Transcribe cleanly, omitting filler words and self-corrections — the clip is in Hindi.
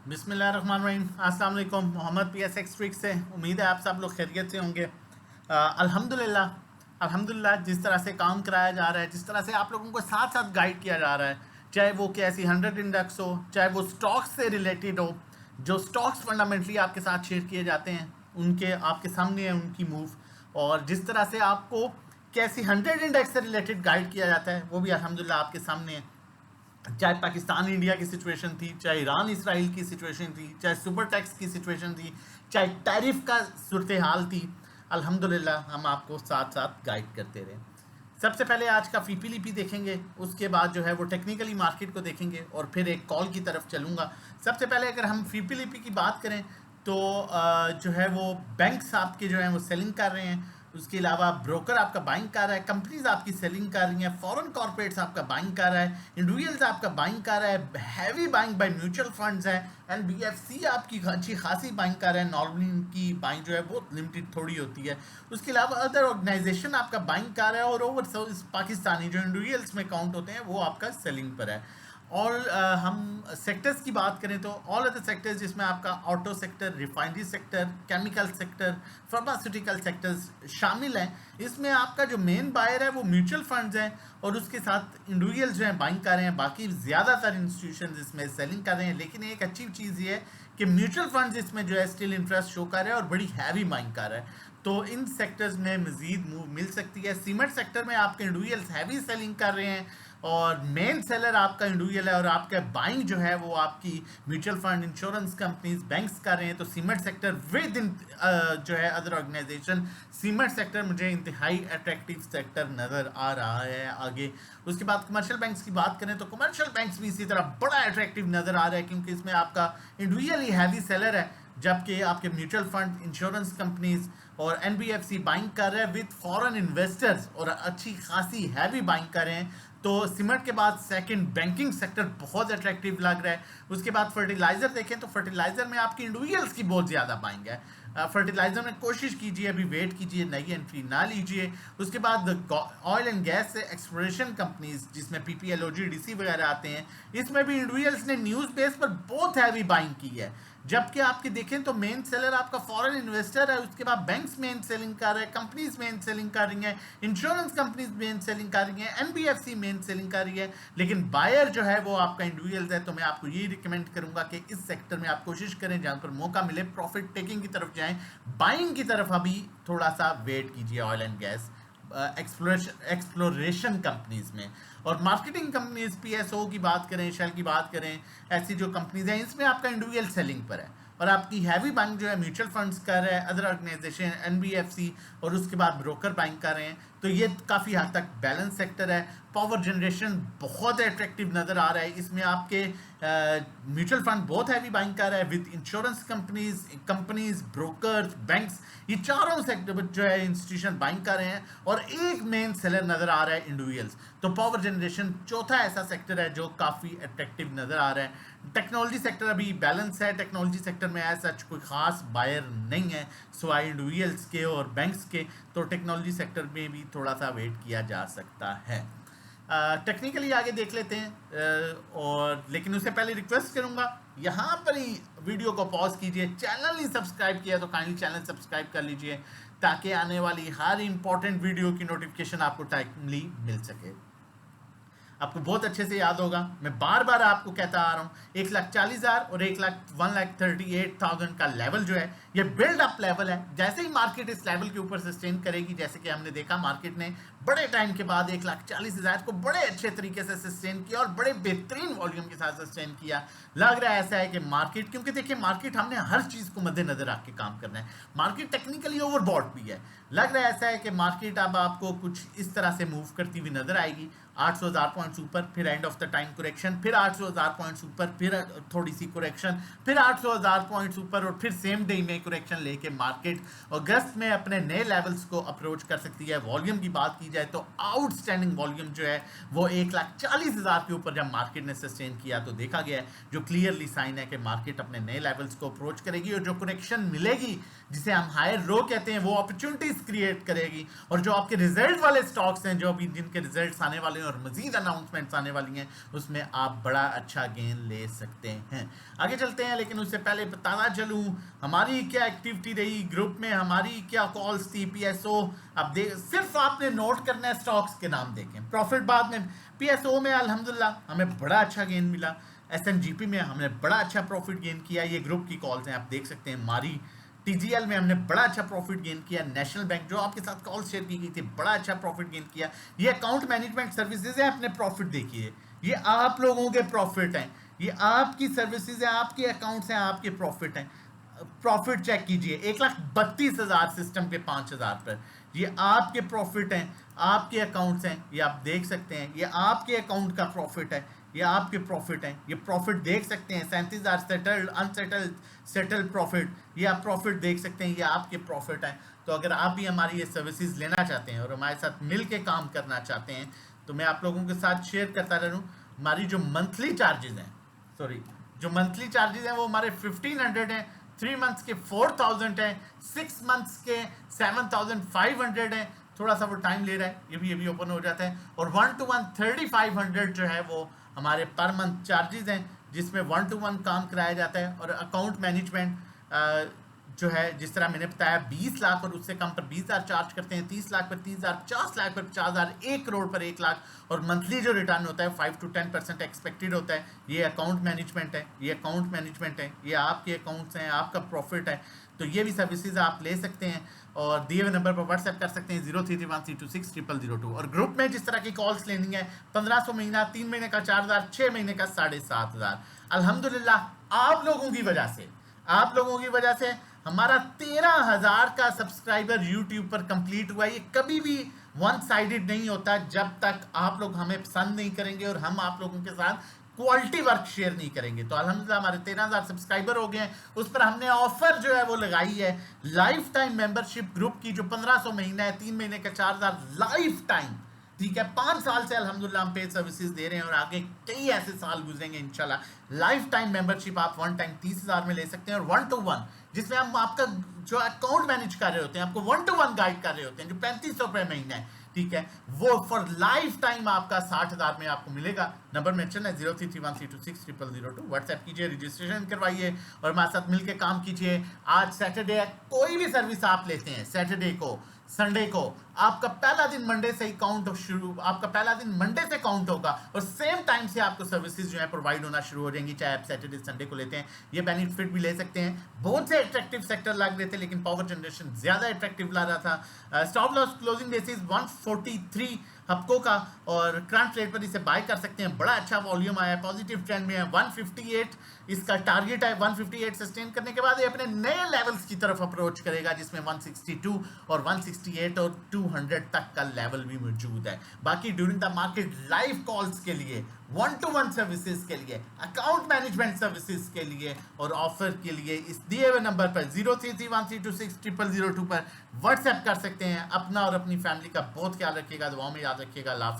बिस्मिल्लाहिर्रहमानिर्रहीम। अस्सलाम वालेकुम। मोहम्मद PSX ट्रिक से उम्मीद है आप सब लोग खैरियत से होंगे। अल्हम्दुलिल्लाह जिस तरह से काम कराया जा रहा है, जिस तरह से आप लोगों को साथ साथ गाइड किया जा रहा है, चाहे वो कैसी 100 इंडेक्स हो, चाहे वो स्टॉक्स से रिलेटेड हो, जो स्टॉक्स फंडामेंटली आपके साथ शेयर किए जाते हैं उनके आपके सामने है उनकी मूव, और जिस तरह से आपको कैसी 100 इंडेक्स से रिलेटेड गाइड किया जाता है वो भी अल्हम्दुलिल्लाह आपके सामने है। चाहे पाकिस्तान इंडिया की सिचुएशन थी, चाहे ईरान इसराइल की सिचुएशन थी, चाहे सुपर टैक्स की सिचुएशन थी, चाहे टैरिफ का सूरत हाल थी, अल्हम्दुलिल्लाह हम आपको साथ साथ गाइड करते रहे। सबसे पहले आज का फीपी लिपि देखेंगे, उसके बाद जो है वो टेक्निकली मार्केट को देखेंगे और फिर एक कॉल की तरफ चलूँगा। सबसे पहले अगर हम फीपी लिपि की बात करें तो जो है वो बैंक्स आपके जो है वो सेलिंग कर रहे हैं, उसके अलावा ब्रोकर आपका बाइंग कर रहा है, कंपनीज आपकी सेलिंग कर रही हैं, फॉरेन कॉर्पोरेट्स आपका बाइंग कर रहा है, इंडिविजुअल्स आपका बाइंग कर रहा है, heavy buying by mutual funds है, NBFC आपकी अच्छी खासी बाइंग कर रहा है। नॉर्मली इनकी बाइंग जो है वो लिमिटेड थोड़ी होती है। उसके अलावा अदर ऑर्गेनाइजेशन आपका बाइंग कर रहा है, और ओवर पाकिस्तानी जो इंडिविजुअल्स में काउंट होते हैं वो आपका सेलिंग पर है। और हम सेक्टर्स की बात करें तो ऑल अदर सेक्टर्स, जिसमें आपका auto sector, refinery sector, chemical sector, pharmaceutical sectors शामिल हैं। इसमें आपका जो मेन बायर है वो म्यूचुअल फंड्स हैं, और उसके साथ इंडिविजुअल्स जो हैं बाइंग कर रहे हैं। बाकी ज़्यादातर इंस्टीट्यूशन इसमें सेलिंग कर रहे हैं, लेकिन एक अच्छी चीज़ ये है कि म्यूचुअल फंड्स इसमें जो है स्टिल इंटरेस्ट शो कर रहे हैं और बड़ी हैवी बाइंग कर रहा है। तो इन सेक्टर्स में मजीद मूव मिल सकती है। सीमेंट सेक्टर में आपके इंडिविजुअल्स हैवी सेलिंग कर रहे हैं, और मेन सेलर आपका इंडिविजुअल है, और आपका बाइंग जो है वो आपकी mutual fund, insurance companies, banks कर रहे हैं। तो सीमेंट सेक्टर विद इन जो है अदर ऑर्गेनाइजेशन, सीमेंट सेक्टर मुझे इंतहाई अट्रैक्टिव सेक्टर नज़र आ रहा है आगे। उसके बाद कमर्शियल बैंक्स की बात करें तो कमर्शियल बैंक्स भी इसी तरह बड़ा अट्रैक्टिव नज़र आ रहा है, क्योंकि इसमें आपका इंडिविजुअल ही हैवी सेलर है, जबकि आपके म्यूचुअल फंड, इंश्योरेंस कंपनीज और NBFC बाइंग कर रहे हैं विद फॉरेन इन्वेस्टर्स, और अच्छी खासी हैवी बाइंग कर रहे हैं। तो सीमेंट के बाद सेकंड बैंकिंग सेक्टर बहुत अट्रैक्टिव लग रहा है। उसके बाद फर्टिलाइजर देखें तो फर्टिलाइजर में आपकी इंडिविजुअल्स की बहुत ज़्यादा बाइंग है। फर्टिलाइजर में कोशिश कीजिए, अभी वेट कीजिए, नई एंट्री ना लीजिए। उसके बाद ऑयल एंड गैस से एक्सप्लोरेशन कंपनीज, जिसमें PPL OGDC वगैरह आते हैं, इसमें भी इंडिविजुअल्स ने न्यूज़ बेस पर बहुत हैवी बाइंग की है। जबकि आपके देखें तो मेन सेलर आपका फॉरेन इन्वेस्टर है, उसके बाद बैंक्स मेन सेलिंग कर रहे हैं, कंपनीज मेन सेलिंग कर रही हैं, इंश्योरेंस कंपनीज मेन सेलिंग कर रही हैं, NBFC मेन सेलिंग कर रही है, लेकिन बायर जो है वो आपका इंडिविजुअल्स है। तो मैं आपको यही रिकमेंड करूंगा कि इस सेक्टर में आप कोशिश करें, जहां पर मौका मिले प्रॉफिट टेकिंग की तरफ जाएं, बाइंग की तरफ अभी थोड़ा सा वेट कीजिए oil and gas exploration companies में। और मार्केटिंग कंपनीज, PSO की बात करें, शेल की बात करें, ऐसी जो कंपनीज हैं इसमें आपका इंडिविजुअल सेलिंग पर है, और आपकी हैवी बैंक जो है म्यूचुअल फंड्स कर रहे हैं, अदर ऑर्गेनाइजेशन, NBFC, और उसके बाद ब्रोकर बैंक कर रहे हैं। तो ये काफ़ी हद तक बैलेंस सेक्टर है। पावर जनरेशन बहुत अट्रैक्टिव नज़र आ रहा है, इसमें आपके म्यूचुअल फंड बहुत हैवी बाइंग कर रहा है with insurance companies, brokers, banks, ये चारों सेक्टर जो है इंस्टीट्यूशन बाइंग कर रहे हैं, और एक मेन सेलर नज़र आ रहा है इंडिविजुअल्स। तो पावर जनरेशन चौथा ऐसा सेक्टर है जो काफ़ी अट्रैक्टिव नज़र आ रहा है। टेक्नोलॉजी सेक्टर अभी बैलेंस है, टेक्नोलॉजी सेक्टर में ऐसा कोई ख़ास बायर नहीं है सिवाय इंडिविजुअल्स के और बैंक्स के। तो टेक्नोलॉजी सेक्टर में भी थोड़ा सा वेट किया जा सकता है। टेक्निकली आगे देख लेते हैं, और लेकिन उससे पहले रिक्वेस्ट करूंगा, यहाँ पर ही वीडियो को पॉज कीजिए, चैनल नहीं सब्सक्राइब किया तो काइंडली चैनल सब्सक्राइब कर लीजिए, ताकि आने वाली हर इंपॉर्टेंट वीडियो की नोटिफिकेशन आपको टाइमली मिल सके। आपको बहुत अच्छे से याद होगा, मैं बार बार आपको कहता आ रहा हूँ, 1,40,000 और 1,38,000 का लेवल जो है ये बिल्ड अप लेवल है। जैसे ही मार्केट इस लेवल के ऊपर सस्टेन करेगी, जैसे कि हमने देखा मार्केट ने बड़े टाइम के बाद 1,40,000 को बड़े अच्छे तरीके से सस्टेन किया और बड़े बेहतरीन वॉल्यूम के साथ सस्टेन किया। लग रहा है ऐसा है कि मार्केट, क्योंकि देखिए मार्केट हमने हर चीज़ को मद्देनजर रख के काम करना है, मार्केट टेक्निकली ओवरबॉट भी है। लग रहा है ऐसा है कि मार्केट अब आपको कुछ इस तरह से मूव करती हुई नजर आएगी, 800,000 पॉइंट्स ऊपर, फिर end of the time correction, फिर 800,000 पॉइंट्स ऊपर, फिर थोड़ी सी करेक्शन, फिर 800,000 पॉइंट्स ऊपर, और फिर सेम डे में करेक्शन लेके मार्केट अगस्त में अपने नए लेवल्स को अप्रोच कर सकती है। वॉल्यूम की बात की जाए तो आउटस्टैंडिंग वॉल्यूम जो है वो 1,40,000 के ऊपर जब मार्केट ने सस्टेन किया तो देखा गया है, जो क्लियरली साइन है कि मार्केट अपने नए लेवल्स को अप्रोच करेगी और जो करेक्शन मिलेगी जिसे हम हायर रो कहते हैं वो अपॉर्चुनिटीज क्रिएट करेगी। और जो आपके रिजल्ट वाले स्टॉक्स हैं, जो अभी जिनके रिजल्ट्स आने वाले हैं और मजीद अनाउंसमेंट्स आने वाली हैं, उसमें आप बड़ा अच्छा गेन ले सकते हैं। आगे चलते हैं, लेकिन उससे पहले बताना चलूँ हमारी क्या एक्टिविटी रही ग्रुप में, हमारी क्या कॉल्स थी। पीएसओ अब सिर्फ आपने नोट करना है, स्टॉक्स के नाम देखें, प्रॉफिट बाद में। पीएसओ में अल्हम्दुलिल्लाह हमें बड़ा अच्छा गेन मिला, एसएनजीपी में हमने बड़ा अच्छा प्रॉफिट गेन किया। ये ग्रुप की कॉल्स हैं, आप देख सकते हैं। मारी टीजीएल में हमने बड़ा अच्छा प्रॉफिट गेन किया। नेशनल बैंक जो आपके साथ कॉल शेयर की गई थी, बड़ा अच्छा प्रॉफिट गेन किया। ये अकाउंट मैनेजमेंट सर्विसेज है, अपने प्रॉफिट देखिए, ये आप लोगों के प्रॉफिट हैं, ये आपकी सर्विसेज है, आपके अकाउंट्स हैं, आपके प्रॉफिट हैं। प्रॉफिट चेक कीजिए, 1,32,000 सिस्टम के 5,000 पर, ये आपके प्रॉफिट हैं, आपके अकाउंट्स हैं, ये आप देख सकते हैं। ये आपके अकाउंट का प्रॉफिट है, ये आपके प्रॉफिट हैं, ये प्रॉफिट देख सकते हैं। 37,000 सेटल्ड, अनसेटल्ड, सेटल्ड प्रॉफिट, ये आप प्रॉफिट देख सकते हैं, ये आपके प्रॉफिट हैं। तो अगर आप भी हमारी ये सर्विसेज लेना चाहते हैं और हमारे साथ मिल के काम करना चाहते हैं तो मैं आप लोगों के साथ शेयर करता रहूँ। हमारी जो मंथली चार्जेस हैं, जो मंथली चार्जेस हैं वो हमारे 1,500 हैं, 3 मंथ्स के 4,000 हैं, 6 मंथ्स के 7,500 हैं। थोड़ा सा वो टाइम ले रहा है, ये भी ओपन हो जाता है। और 1-to-1 3,500 जो है वो हमारे पर मंथ चार्जेस हैं, जिसमें 1-to-1 काम कराया जाता है। और अकाउंट मैनेजमेंट जो है, जिस तरह मैंने बताया, 20 लाख और उससे कम पर 20,000 चार्ज करते हैं, 30 लाख पर 30,000, 50 लाख पर 50,000, 1 करोड़ पर 1 लाख। और मंथली जो रिटर्न होता है 5 to 10% एक्सपेक्टेड होता है। ये अकाउंट मैनेजमेंट है, ये अकाउंट मैनेजमेंट है, ये आपके अकाउंट्स हैं, आपका प्रॉफिट है। तो ये भी सर्विसेज आप ले सकते हैं और दिए हुए नंबर पर व्हाट्सएप कर सकते हैं 0331326002। और ग्रुप में जिस तरह की कॉल्स लेनी है, 1500 महीना, 3 महीने का 4,000, 6 महीने का 7,500। अल्हम्दुलिल्लाह आप लोगों की वजह से हमारा 13,000 का सब्सक्राइबर यूट्यूब पर कंप्लीट हुआ। ये कभी भी वन साइडेड नहीं होता जब तक आप लोग हमें पसंद नहीं करेंगे और हम आप लोगों के साथ क्वालिटी वर्क शेयर नहीं करेंगे। तो अल्हम्दुलिल्लाह हमारे 13,000 सब्सक्राइबर हो गए हैं। उस पर हमने ऑफर जो है वो लगाई है, लाइफ टाइम मेंबरशिप ग्रुप की, जो 1500 महीना है, 3 महीने का 4,000 लाइफ टाइम। ठीक है, 5 साल से अल्हम्दुलिल्लाह हम पेड सर्विसेज दे रहे हैं और आगे कई ऐसे साल गुजरेंगे इंशाल्लाह। लाइफ टाइम मेंबरशिप आप वन टाइम 30,000 में ले सकते हैं। और 1-to-1 जिसमें हम आपका जो अकाउंट मैनेज कर रहे होते हैं, आपको 1-to-1 गाइड कर रहे होते हैं, जो 3,500 रुपये महीना है, ठीक है, वो फॉर लाइफ टाइम आपका 60,000 में आपको मिलेगा। नंबर मेंशन है 0331326002। व्हाट्सएप कीजिए, रजिस्ट्रेशन करवाइए और हमारे साथ मिलकर काम कीजिए। आज सैटरडे है, कोई भी सर्विस आप लेते हैं सैटरडे को, संडे को, आपका पहला दिन मंडे से ही काउंट शुरू, आपका पहला दिन मंडे से काउंट होगा और सेम टाइम से आपको सर्विसेज जो है प्रोवाइड होना शुरू हो जाएंगी, चाहे आप सैटरडे संडे को लेते हैं। ये बेनिफिट भी ले सकते हैं। बहुत से अट्रैक्टिव सेक्टर लग रहे थे लेकिन पावर जनरेशन ज्यादा अट्रैक्टिव ला रहा था। स्टॉप लॉस क्लोजिंग बेसिस 143 हफ्तों का और करंट रेट पर इसे बाय कर सकते हैं। बड़ा अच्छा वॉल्यूम आया, पॉजिटिव ट्रेंड में है। 158 इसका टारगेट है। 158 सस्टेन करने के बाद ये अपने नए लेवल्स की तरफ अप्रोच करेगा, जिसमें 162 और 168 और 200 तक का लेवल भी मौजूद है। बाकी during the market live calls के लिए, 1-to-1 सर्विसेज के लिए, अकाउंट मैनेजमेंट सर्विसेज के लिए और ऑफर के लिए इस दिए हुए नंबर पर 0331326002 पर व्हाट्सएप कर सकते हैं। अपना और अपनी फैमिली का बहुत ख्याल रखिएगा, दुआओं में याद रखिएगा। अल्लाह हाफ़िज़।